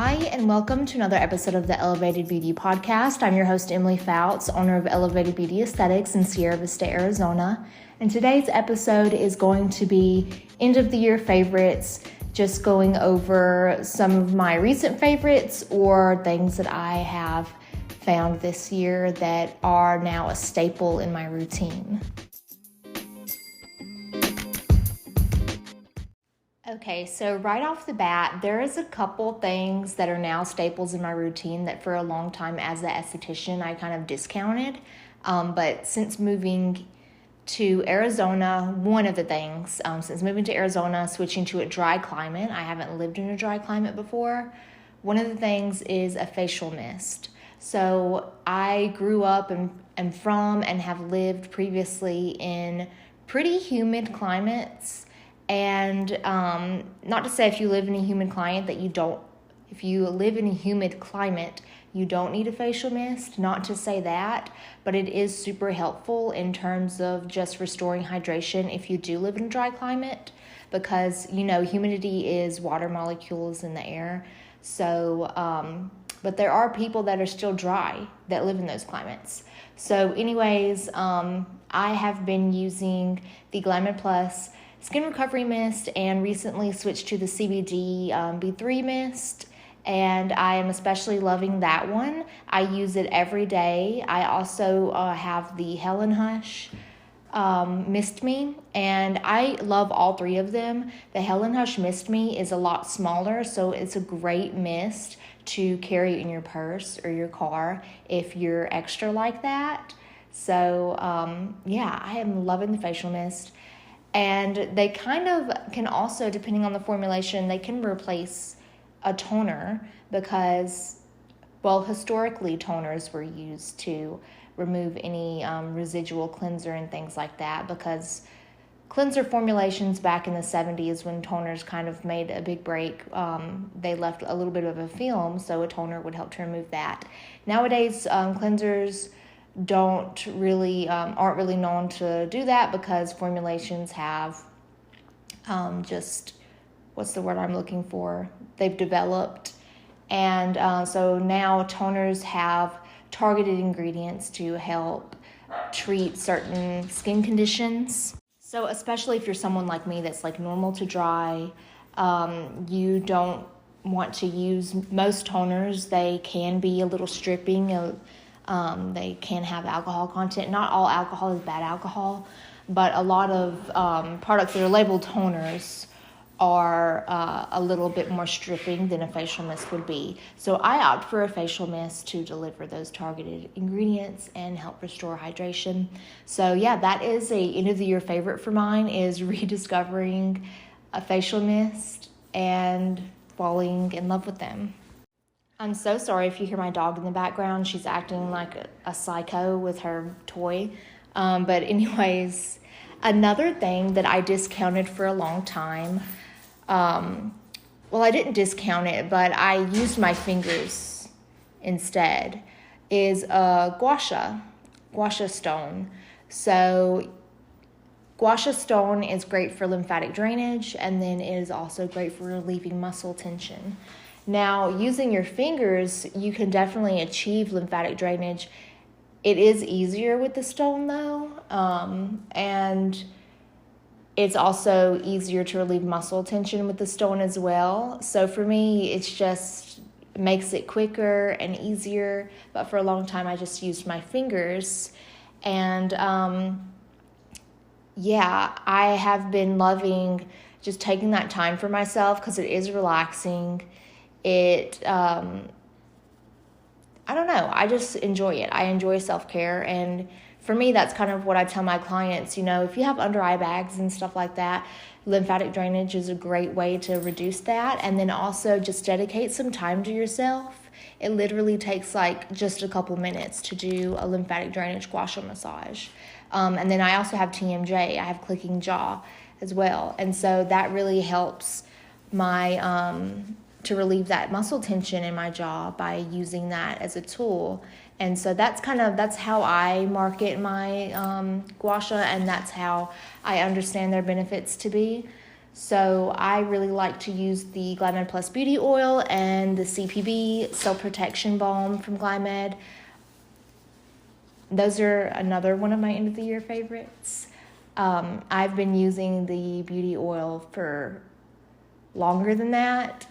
Hi, and welcome to another episode of the Elevated Beauty Podcast. I'm your host, Emily Fouts, owner of Elevated Beauty Aesthetics in Sierra Vista, Arizona. And today's episode is going to be end of the year favorites, just going over some of my recent favorites or things that I have found this year that are now a staple in my routine. Okay, so right off the bat, there is a couple things that are now staples in my routine that for a long time as an esthetician I kind of discounted. But since moving to Arizona, one of the things, since moving to Arizona, switching to a dry climate, I haven't lived in a dry climate before, one of the things is a facial mist. So I grew up and from and have lived previously in pretty humid climates. And not to say if you live in a humid climate if you live in a humid climate, you don't need a facial mist, not to say that, but it is super helpful in terms of just restoring hydration if you do live in a dry climate, because, humidity is water molecules in the air. So, but there are people that are still dry that live in those climates. So anyways, I have been using the Glamour Plus Skin Recovery Mist and recently switched to the CBD B3 Mist, and I am especially loving that one. I use it every day. I also have the Helen Hush Mist Me, and I love all three of them. The Helen Hush Mist Me is a lot smaller, so it's a great mist to carry in your purse or your car if you're extra like that. So I am loving the facial mist. And they kind of can also, depending on the formulation, they can replace a toner because, historically toners were used to remove any residual cleanser and things like that, because cleanser formulations back in the 70s when toners kind of made a big break, they left a little bit of a film, so a toner would help to remove that. Nowadays, cleansers aren't really known to do that because formulations have what's the word I'm looking for? They've developed, and so now toners have targeted ingredients to help treat certain skin conditions. So especially if you're someone like me that's like normal to dry, you don't want to use most toners. They can be a little stripping. They can have alcohol content. Not all alcohol is bad alcohol, but a lot of products that are labeled toners are a little bit more stripping than a facial mist would be. So I opt for a facial mist to deliver those targeted ingredients and help restore hydration. So that is a end of the year favorite for mine, is rediscovering a facial mist and falling in love with them. I'm so sorry if you hear my dog in the background. She's acting like a psycho with her toy. But anyways, another thing that I discounted for a long time, I didn't discount it, but I used my fingers instead, is a guasha stone. So guasha stone is great for lymphatic drainage, and then it is also great for relieving muscle tension. Now, using your fingers, you can definitely achieve lymphatic drainage. It is easier with the stone, though, and it's also easier to relieve muscle tension with the stone as well. So for me, it's just makes it quicker and easier. But for a long time, I just used my fingers. And I have been loving just taking that time for myself because it is relaxing. I don't know, I just enjoy it. I enjoy self-care, and for me, that's kind of what I tell my clients. If you have under eye bags and stuff like that, lymphatic drainage is a great way to reduce that, and then also just dedicate some time to yourself. It literally takes like just a couple minutes to do a lymphatic drainage gua sha massage. And then I also have TMJ, I have clicking jaw as well, and so that really helps my to relieve that muscle tension in my jaw by using that as a tool. And so that's how I market my gua sha, and that's how I understand their benefits to be. So I really like to use the Glymed Plus Beauty Oil and the CPB Cell Protection Balm from Glymed. Those are another one of my end of the year favorites. I've been using the beauty oil for longer than that,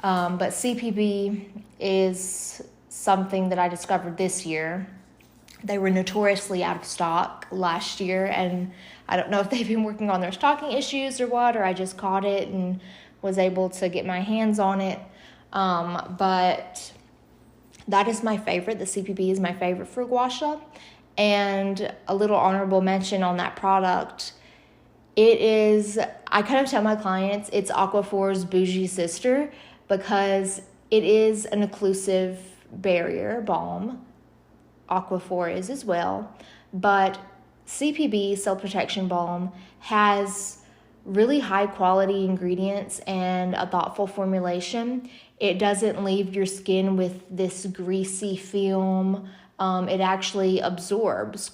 but CPB is something that I discovered this year. They were notoriously out of stock last year, and I don't know if they've been working on their stocking issues or what, or I just caught it and was able to get my hands on it. But that is my favorite. The CPB is my favorite for gua sha. And a little honorable mention on that product, it is, I kind of tell my clients, it's Aquaphor's bougie sister, because it is an occlusive barrier balm. Aquaphor is as well, but CPB, Cell Protection Balm, has really high quality ingredients and a thoughtful formulation. It doesn't leave your skin with this greasy film. It actually absorbs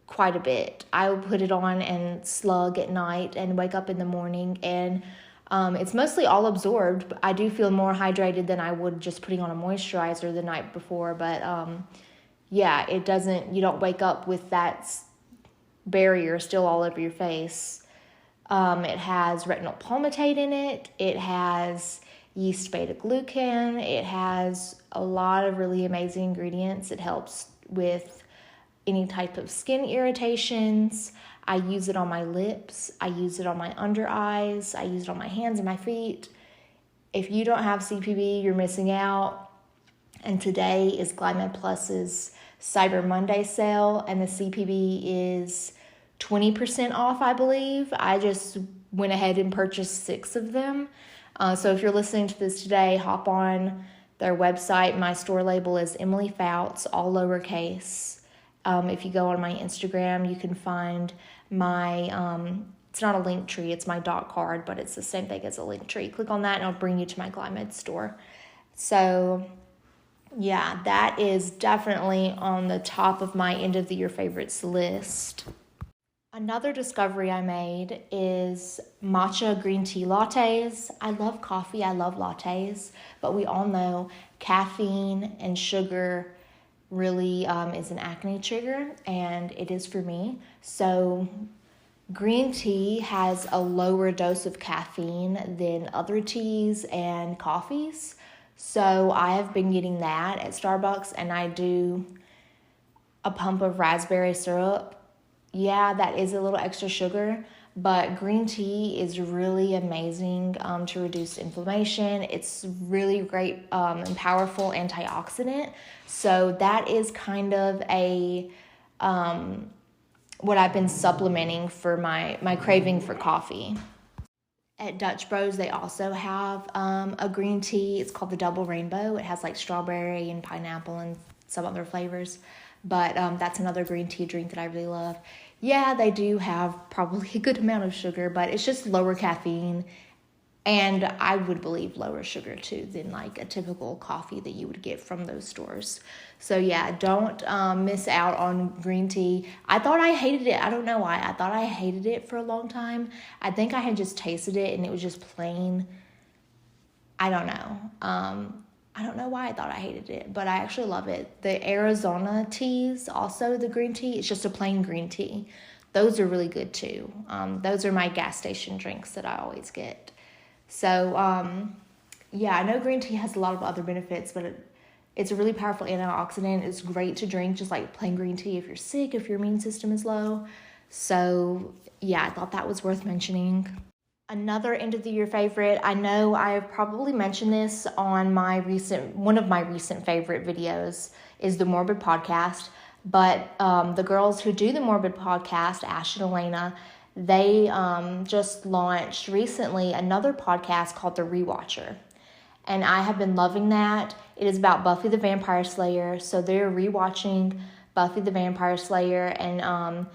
quite a bit. I will put it on and slug at night and wake up in the morning, and it's mostly all absorbed. But I do feel more hydrated than I would just putting on a moisturizer the night before, but yeah, it doesn't, you don't wake up with that barrier still all over your face. It has retinol palmitate in it. It has yeast beta-glucan. It has a lot of really amazing ingredients. It helps with any type of skin irritations. I use it on my lips. I use it on my under eyes. I use it on my hands and my feet. If you don't have CPB, you're missing out. And today is Glymed Plus's Cyber Monday sale, and the CPB is 20% off, I believe. I just went ahead and purchased 6 of them. So if you're listening to this today, hop on their website. My store label is Emily Fouts, all lowercase. If you go on my Instagram, you can find my, it's not a link tree, it's my dot card, but it's the same thing as a link tree. Click on that and it'll bring you to my Glymed store. So yeah, that is definitely on the top of my end of the year favorites list. Another discovery I made is matcha green tea lattes. I love coffee, I love lattes, but we all know caffeine and sugar really is an acne trigger, and it is for me. So green tea has a lower dose of caffeine than other teas and coffees. So I have been getting that at Starbucks, and I do a pump of raspberry syrup. Yeah, that is a little extra sugar, but green tea is really amazing to reduce inflammation. It's really great and powerful antioxidant. So that is kind of a what I've been supplementing for my craving for coffee. At Dutch Bros, they also have a green tea. It's called the Double Rainbow. It has like strawberry and pineapple and some other flavors. But that's another green tea drink that I really love. Yeah, they do have probably a good amount of sugar, but it's just lower caffeine. And I would believe lower sugar too than like a typical coffee that you would get from those stores. So yeah, don't miss out on green tea. I thought I hated it. I don't know why. I thought I hated it for a long time. I think I had just tasted it and it was just plain. I don't know. I don't know why I thought I hated it, but I actually love it. The Arizona teas, also the green tea, it's just a plain green tea. Those are really good too. Those are my gas station drinks that I always get. So, yeah, I know green tea has a lot of other benefits, but it's a really powerful antioxidant. It's great to drink, just like plain green tea if you're sick, if your immune system is low. So, yeah, I thought that was worth mentioning. Another end of the year favorite, I know I've probably mentioned this on one of my recent favorite videos, is the Morbid podcast. But the girls who do the Morbid podcast, Ash and Elena, they just launched recently another podcast called The Rewatcher. And I have been loving that. It is about Buffy the Vampire Slayer. So they're rewatching Buffy the Vampire Slayer and,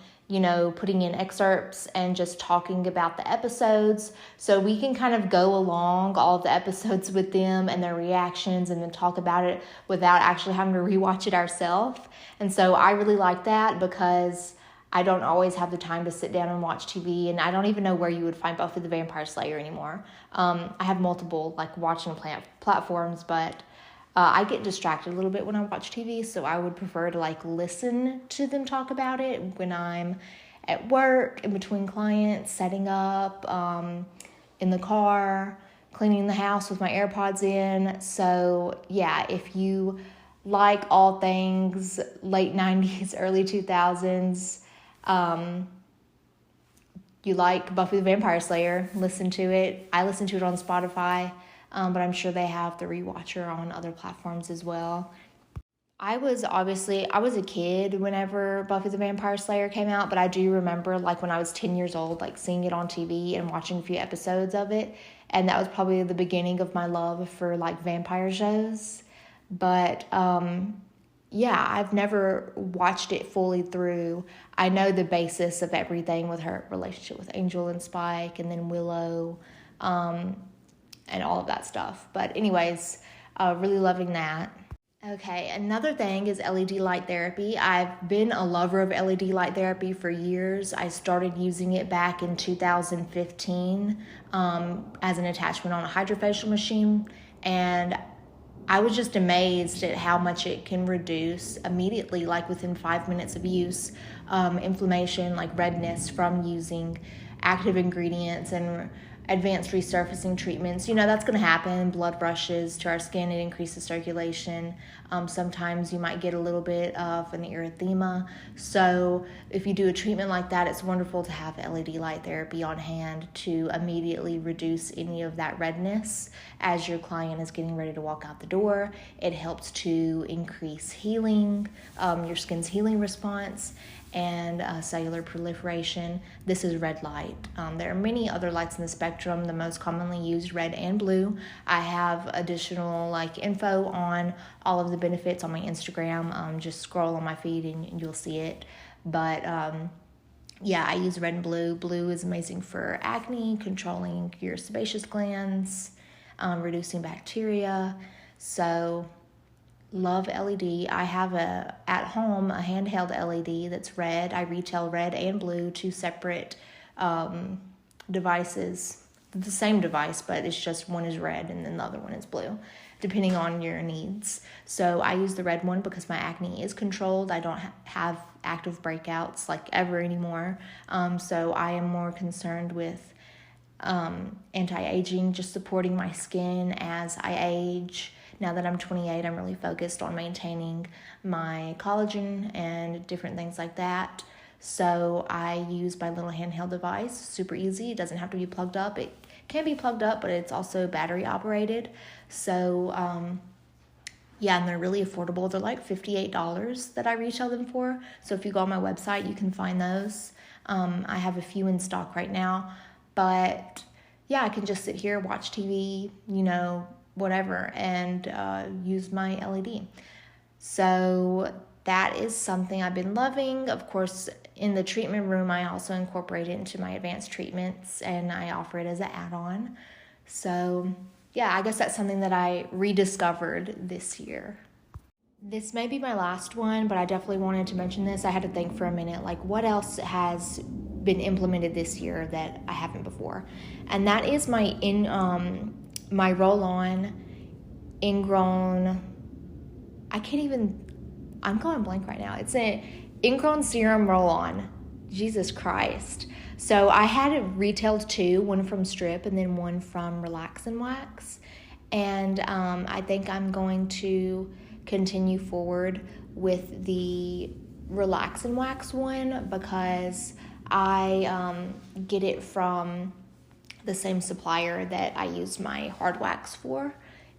putting in excerpts and just talking about the episodes. So we can kind of go along all the episodes with them and their reactions and then talk about it without actually having to rewatch it ourselves. And so I really like that because I don't always have the time to sit down and watch TV, and I don't even know where you would find Buffy the Vampire Slayer anymore. I have multiple like watching platforms, but I get distracted a little bit when I watch TV, so I would prefer to like listen to them talk about it when I'm at work, in between clients, setting up, in the car, cleaning the house with my AirPods in. So yeah, if you like all things late 90s, early 2000s, you like Buffy the Vampire Slayer, listen to it. I listen to it on Spotify, but I'm sure they have the rewatcher on other platforms as well. I was a kid whenever Buffy the Vampire Slayer came out, but I do remember like when I was 10 years old, like seeing it on TV and watching a few episodes of it. And that was probably the beginning of my love for like vampire shows. But yeah, I've never watched it fully through. I know the basis of everything with her relationship with Angel and Spike and then Willow, and all of that stuff. But anyways, really loving that. Okay, another thing is LED light therapy. I've been a lover of LED light therapy for years. I started using it back in 2015 as an attachment on a hydrofacial machine, and I was just amazed at how much it can reduce immediately, like within 5 minutes of use, inflammation, like redness from using active ingredients and advanced resurfacing treatments. That's going to happen. Blood rushes to our skin, it increases circulation. Sometimes you might get a little bit of an erythema. So if you do a treatment like that, it's wonderful to have LED light therapy on hand to immediately reduce any of that redness as your client is getting ready to walk out the door. It helps to increase healing, your skin's healing response, and cellular proliferation. This is red light. There are many other lights in the spectrum, the most commonly used red and blue. I have additional info on all of the benefits on my Instagram. Just scroll on my feed and you'll see it. But yeah, I use red and blue. Blue is amazing for acne, controlling your sebaceous glands, reducing bacteria. So love LED. I have at home a handheld LED that's red. I retail red and blue, two separate devices. The same device, but it's just one is red and then the other one is blue, depending on your needs. So I use the red one because my acne is controlled. I don't have active breakouts ever anymore. So I am more concerned with anti-aging, just supporting my skin as I age. Now that I'm 28, I'm really focused on maintaining my collagen and different things like that. So I use my little handheld device, super easy. It doesn't have to be plugged up. It can be plugged up, but it's also battery operated. So yeah, and they're really affordable. They're like $58 that I retail them for. So if you go on my website, you can find those. I have a few in stock right now, but yeah, I can just sit here, watch TV, whatever, and use my LED. So that is something I've been loving. Of course, in the treatment room, I also incorporate it into my advanced treatments, and I offer it as an add-on. So yeah, I guess that's something that I rediscovered this year. This may be my last one, but I definitely wanted to mention this. I had to think for a minute, what else has been implemented this year that I haven't before? And that is my my roll-on ingrown, I'm going blank right now. It's an ingrown serum roll-on. Jesus Christ. So I had it retailed two, one from Strip and then one from Relax and Wax. And I think I'm going to continue forward with the Relax and Wax one because I get it from the same supplier that I use my hard wax for,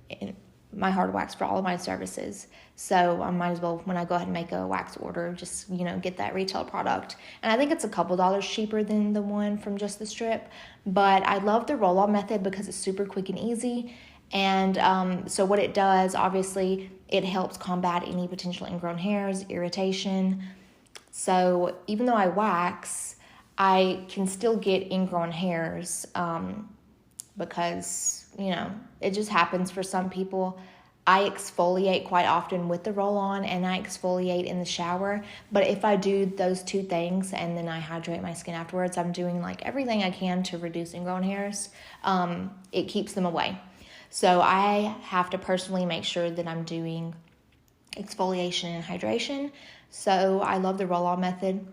all of my services. So I might as well, when I go ahead and make a wax order, just, get that retail product. And I think it's a couple dollars cheaper than the one from just the Strip. But I love the roll-on method because it's super quick and easy. And so what it does, obviously, it helps combat any potential ingrown hairs, irritation. So even though I wax, I can still get ingrown hairs because, it just happens for some people. I exfoliate quite often with the roll-on, and I exfoliate in the shower. But if I do those two things and then I hydrate my skin afterwards, I'm doing like everything I can to reduce ingrown hairs. It keeps them away. So I have to personally make sure that I'm doing exfoliation and hydration. So I love the roll-on method.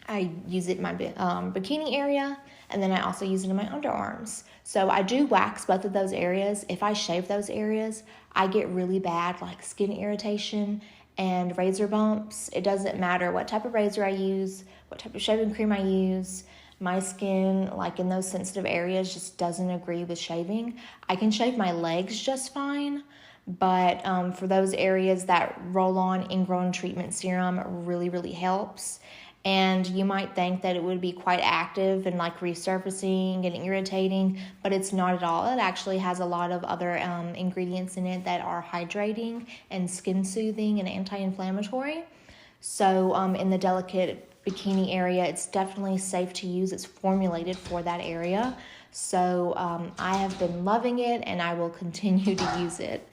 I use it in my bikini area, and then I also use it in my underarms. So I do wax both of those areas. If I shave those areas, I get really bad like skin irritation and razor bumps. It doesn't matter what type of razor I use, what type of shaving cream I use. My skin, like in those sensitive areas, just doesn't agree with shaving. I can shave my legs just fine, but for those areas, that roll-on ingrown treatment serum really, really helps. And you might think that it would be quite active and like resurfacing and irritating, but it's not at all. It actually has a lot of other ingredients in it that are hydrating and skin soothing and anti-inflammatory. So in the delicate bikini area, it's definitely safe to use. It's formulated for that area. So I have been loving it, and I will continue to use it.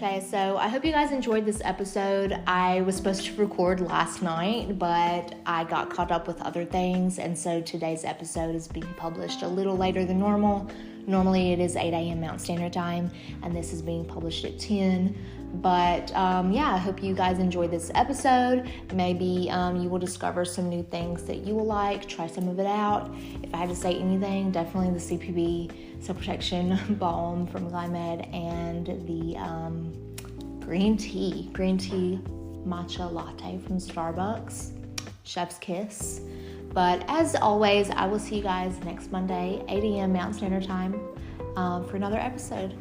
Okay, so I hope you guys enjoyed this episode. I was supposed to record last night, but I got caught up with other things, and so today's episode is being published a little later than normal. Normally it is 8 a.m. Mountain Standard Time, and this is being published at 10. But I hope you guys enjoyed this episode. Maybe you will discover some new things that you will like. Try some of it out. If I had to say anything, definitely the CPB Cell Protection Balm from Glymed and the green tea matcha latte from Starbucks. Chef's kiss. But as always, I will see you guys next Monday, 8 a.m. Mountain Standard Time, for another episode.